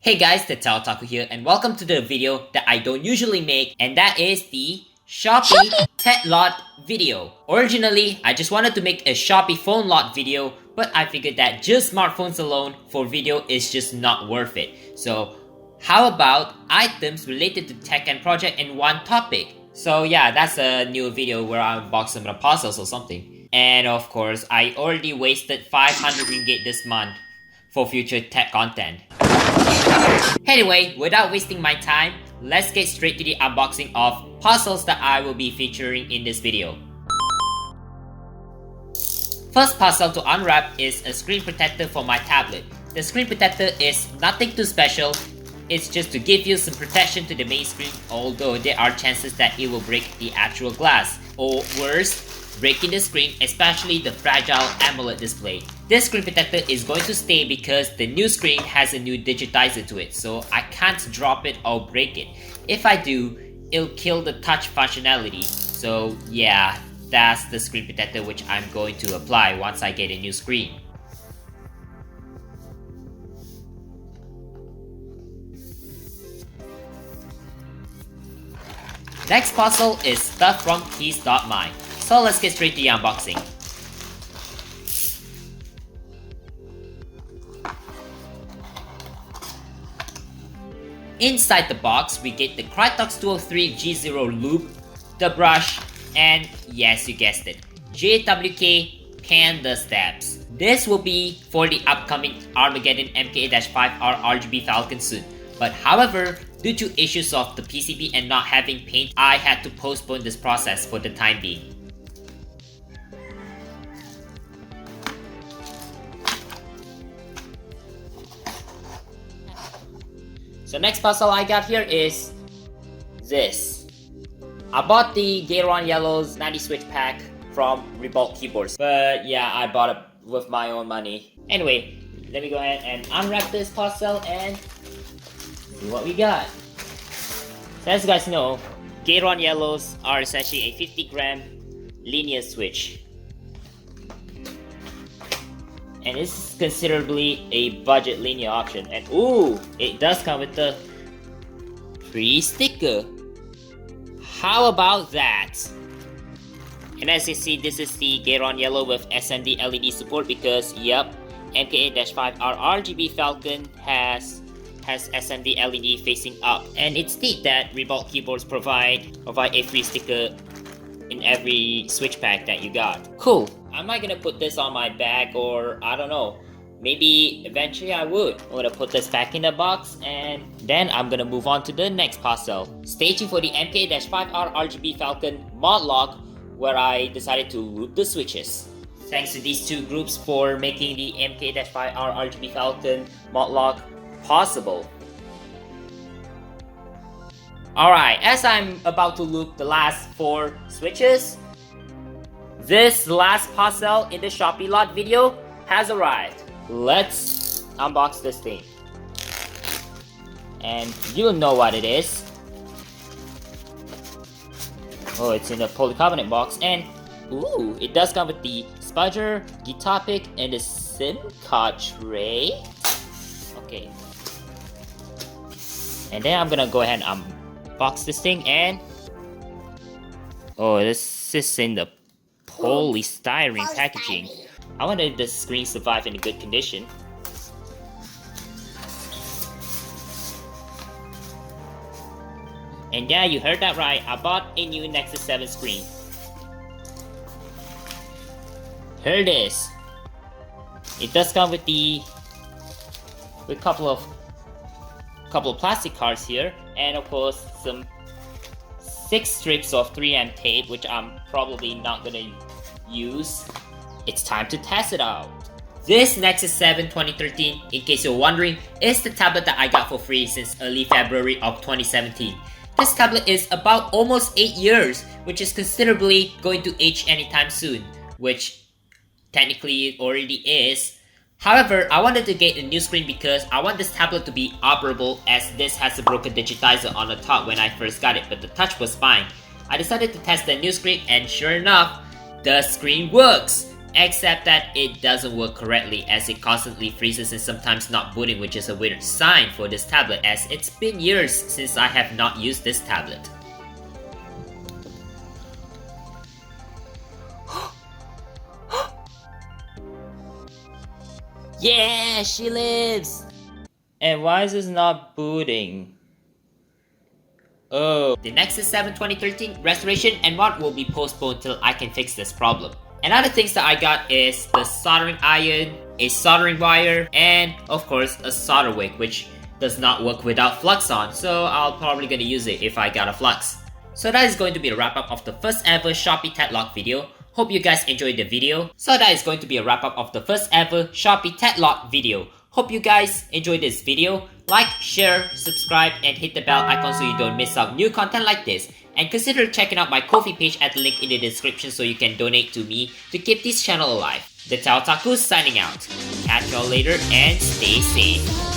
Hey guys, TheTechOtaku here, and welcome to the video that I don't usually make, and that is the Shopee Tech Lot video. Originally, I just wanted to make a Shopee phone lot video, but I figured that just smartphones alone for video is just not worth it. So how about items related to tech and project in one topic? So yeah, that's a new video where I unbox some of the parcels or something. And of course, I already wasted 500 ringgit this month for future tech content. Anyway, without wasting my time, let's get straight to the unboxing of parcels that I will be featuring in this video. First parcel to unwrap is a screen protector for my tablet. The screen protector is nothing too special, it's just to give you some protection to the main screen, although there are chances that it will break the actual glass, or worse, breaking the screen, especially the fragile AMOLED display. This screen protector is going to stay because the new screen has a new digitizer to it, so I can't drop it or break it. If I do, it'll kill the touch functionality. So yeah, that's the screen protector which I'm going to apply once I get a new screen. Next parcel is stuff from Keeb Stuff. So let's get straight to the unboxing. Inside the box, we get the Krytox 203 G0 loop, the brush, and yes, you guessed it, JWK Panda Steps. This will be for the upcoming Armageddon MK-5R RGB Falcon soon. But however, due to issues of the PCB and not having paint, I had to postpone this process for the time being. So next puzzle I got here is this. I bought the Gateron Yellow's 90 switch pack from Revolt Keyboards, but yeah, I bought it with my own money. Anyway, let me go ahead and unwrap this puzzle and see what we got. So as you guys know, Gateron Yellows are essentially a 50-gram linear switch. And this is considerably a budget linear option. And ooh, it does come with the free sticker. How about that? And as you see, this is the Gateron Yellow with SMD LED support because, yep, MK-5R RGB Falcon has SMD LED facing up. And it's neat that Revolt Keyboards provide a free sticker in every switch pack that you got. Cool. Am I gonna put this on my bag, or I don't know, maybe eventually I would. I'm gonna put this back in the box and then I'm gonna move on to the next parcel. Stay tuned for the MK-5R RGB Falcon modlog, where I decided to loop the switches. Thanks to these two groups for making the MK-5R RGB Falcon modlog possible. Alright, as I'm about to loop the last 4 switches, this last parcel in the Shopee lot video has arrived. Let's unbox this thing. And you'll know what it is. Oh, it's in a polycarbonate box, and ooh, it does come with the spudger, guitar pick, and the SIM card tray. Okay. And then I'm gonna go ahead and unbox this thing, and oh, this is in the polystyrene packaging. I wonder if the screen survived in a good condition. And yeah, you heard that right, I bought a new Nexus 7 screen. Here it is. It does come with a couple of plastic cards here, and of course some 6 strips of 3M tape, which I'm probably not gonna use. It's time to test it out. This Nexus 7 2013, in case you're wondering, is the tablet that I got for free since early February of 2017. This tablet is about almost 8 years, which is considerably going to age anytime soon, which technically it already is. However, I wanted to get a new screen because I want this tablet to be operable, as this has a broken digitizer on the top when I first got it, but the touch was fine. I decided to test the new screen, and sure enough, the screen works. except that it doesn't work correctly as it constantly freezes and sometimes not booting, which is a weird sign for this tablet as it's been years since I have not used this tablet. Yeah, she lives! And why is this not booting? Oh. The Nexus 7 2013 restoration and mod will be postponed till I can fix this problem. And other things that I got is the soldering iron, a soldering wire, and of course a solder wick, which does not work without flux on, so I'll probably gonna use it if I got a flux. So that is going to be a wrap up of the first ever Shopee Tech Lot video. Hope you guys enjoyed the video. So that is going to be a wrap up of the first ever Shopee Tech Lot video. Hope you guys enjoyed this video. Like, share, subscribe, and hit the bell icon so you don't miss out new content like this. And consider checking out my Ko-fi page at the link in the description so you can donate to me to keep this channel alive. TheTechOtaku signing out. Catch y'all later and stay safe.